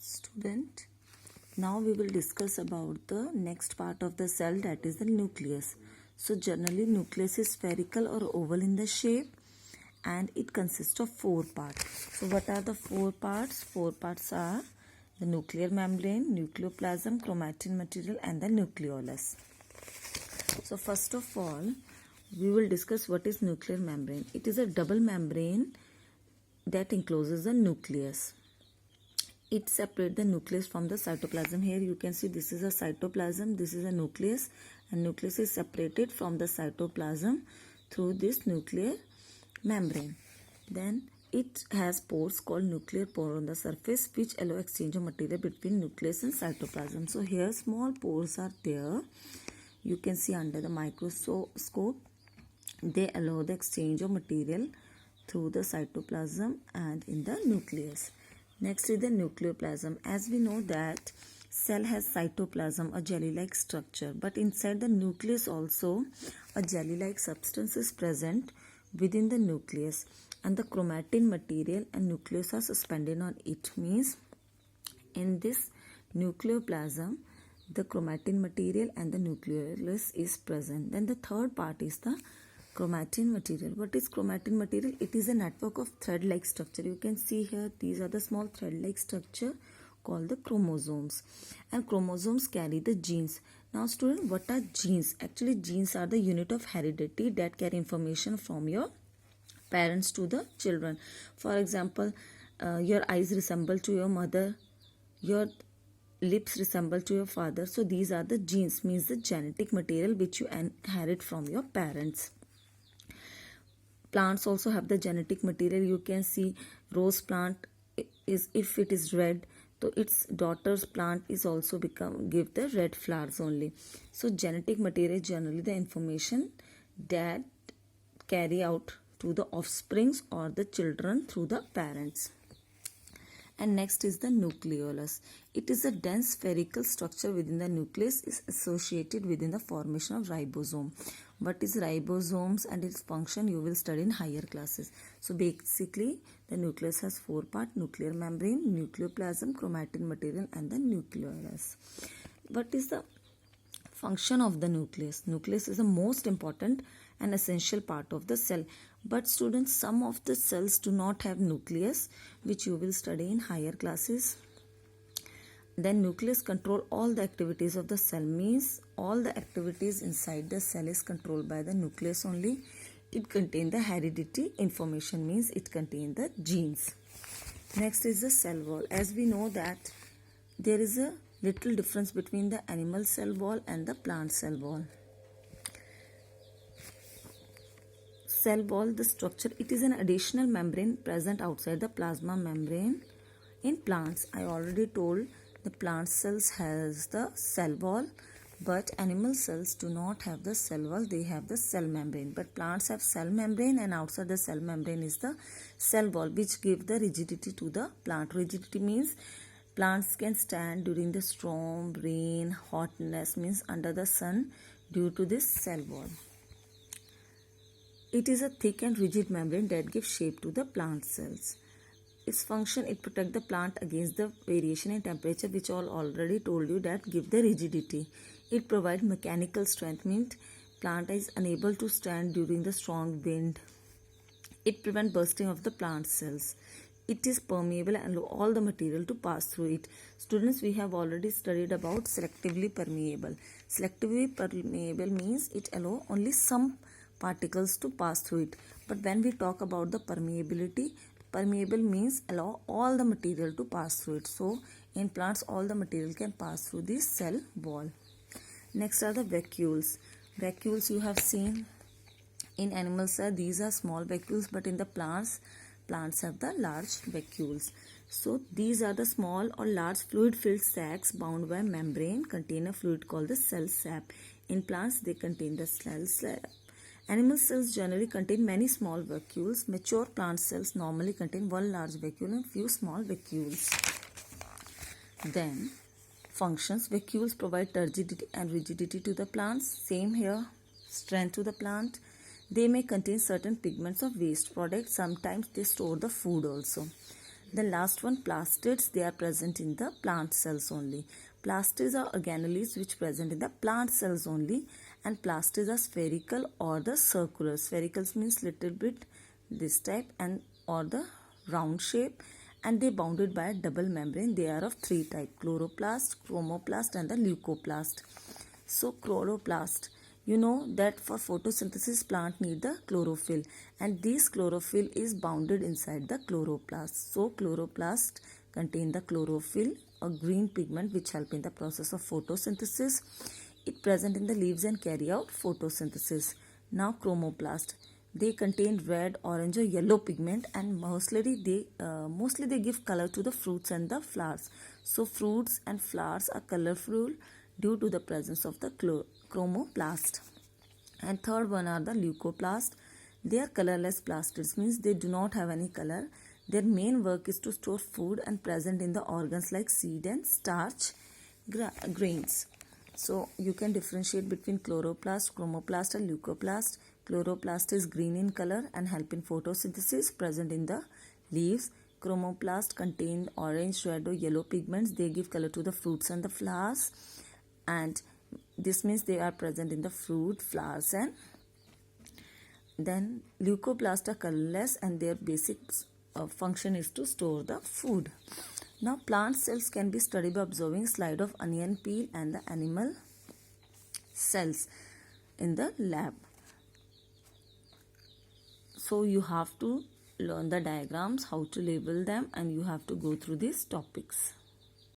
Student, now we will discuss about the next part of the cell, that is the nucleus. So generally nucleus is spherical or oval in the shape and it consists of 4 parts. So what are the 4 parts? 4 parts are the nuclear membrane, nucleoplasm, chromatin material and the nucleolus. So first of all, we will discuss what is nuclear membrane. It is a double membrane that encloses the nucleus. It separates the nucleus from the cytoplasm. Here you can see this is a cytoplasm, this is a nucleus, and nucleus is separated from the cytoplasm through this nuclear membrane. Then it has pores called nuclear pore on the surface which allow exchange of material between nucleus and cytoplasm. So here small pores are there. You can see under the microscope. They allow the exchange of material through the cytoplasm and in the nucleus. Next is the nucleoplasm. As we know that cell has cytoplasm, a jelly-like structure, but inside the nucleus also a jelly-like substance is present within the nucleus, and the chromatin material and nucleus are suspended on it. Means in this nucleoplasm the chromatin material and the nucleolus is present. Then the third part is the chromatin material. What is chromatin material? It is a network of thread-like structure. You can see here these are the small thread-like structure called the chromosomes, and chromosomes carry the genes. Now student, what are genes? Actually genes are the unit of heredity that carry information from your parents to the children. For example, your eyes resemble to your mother, your lips resemble to your father. So these are the genes, means the genetic material which you inherit from your parents. Plants also have the genetic material. You can see rose plant is, if it is red, so its daughter's plant is also give the red flowers only. So genetic material is generally the information that carry out to the offsprings or the children through the parents. And next is the nucleolus. It is a dense spherical structure within the nucleus, is associated within the formation of ribosome. What is ribosomes and its function you will study in higher classes. So basically the nucleus has 4 parts: nuclear membrane, nucleoplasm, chromatin material and the nucleolus. What is the function of the nucleus? Nucleus is the most important and essential part of the cell. But students, some of the cells do not have nucleus, which you will study in higher classes. Then nucleus control all the activities of the cell, means all the activities inside the cell is controlled by the nucleus only. It contains the heredity information, means it contains the genes. Next is the cell wall. As we know that there is a little difference between the animal cell wall and the plant cell wall. Cell wall, the structure, it is an additional membrane present outside the plasma membrane. In plants, I already told the plant cells has the cell wall, but animal cells do not have the cell wall, they have the cell membrane. But plants have cell membrane, and outside the cell membrane is the cell wall, which give the rigidity to the plant. Rigidity means plants can stand during the storm, rain, hotness, means under the sun, due to this cell wall. It is a thick and rigid membrane that gives shape to the plant cells. Its function, it protects the plant against the variation in temperature, which I already told you that give the rigidity. It provides mechanical strength, means plant is unable to stand during the strong wind. It prevents bursting of the plant cells. It is permeable and allow all the material to pass through it. Students, we have already studied about selectively permeable. Selectively permeable means it allow only some particles to pass through it. But when we talk about the permeability, permeable means allow all the material to pass through it. So in plants all the material can pass through this cell wall. Next are the vacuoles. Vacuoles you have seen in animals, these are small vacuoles, but in the plants have the large vacuoles. So these are the small or large fluid filled sacs bound by membrane contain a fluid called the cell sap. In plants they contain the cell sap. Animal cells generally contain many small vacuoles. Mature plant cells normally contain one large vacuole and few small vacuoles. Then functions. Vacuoles provide turgidity and rigidity to the plants. Same here, strength to the plant. They may contain certain pigments of waste products. Sometimes they store the food also. The last one, plastids, they are present in the plant cells only. Plastids are organelles which present in the plant cells only, and plastids are spherical or the circular. Sphericals means little bit this type and or the round shape, and they bounded by a double membrane. They are of three type: chloroplast, chromoplast and the leucoplast. So chloroplast, you know that for photosynthesis plant need the chlorophyll, and this chlorophyll is bounded inside the chloroplast. So chloroplast contain the chlorophyll, a green pigment which help in the process of photosynthesis. It present in the leaves and carry out photosynthesis. Now chromoplast, they contain red, orange or yellow pigment, and mostly they give color to the fruits and the flowers. So fruits and flowers are colorful due to the presence of the chromoplast. And third one are the leucoplast. They are colorless plastids, means they do not have any color. Their main work is to store food and present in the organs like seed and starch grains. So you can differentiate between chloroplast, chromoplast and leucoplast. Chloroplast is green in color and help in photosynthesis, present in the leaves. Chromoplast contain orange, red or yellow pigments. They give color to the fruits and the flowers, and this means they are present in the fruit, flowers, and then leucoplast are colorless and their basic function is to store the food. Now plant cells can be studied by observing slide of onion peel and the animal cells in the lab. So you have to learn the diagrams, how to label them, and you have to go through these topics.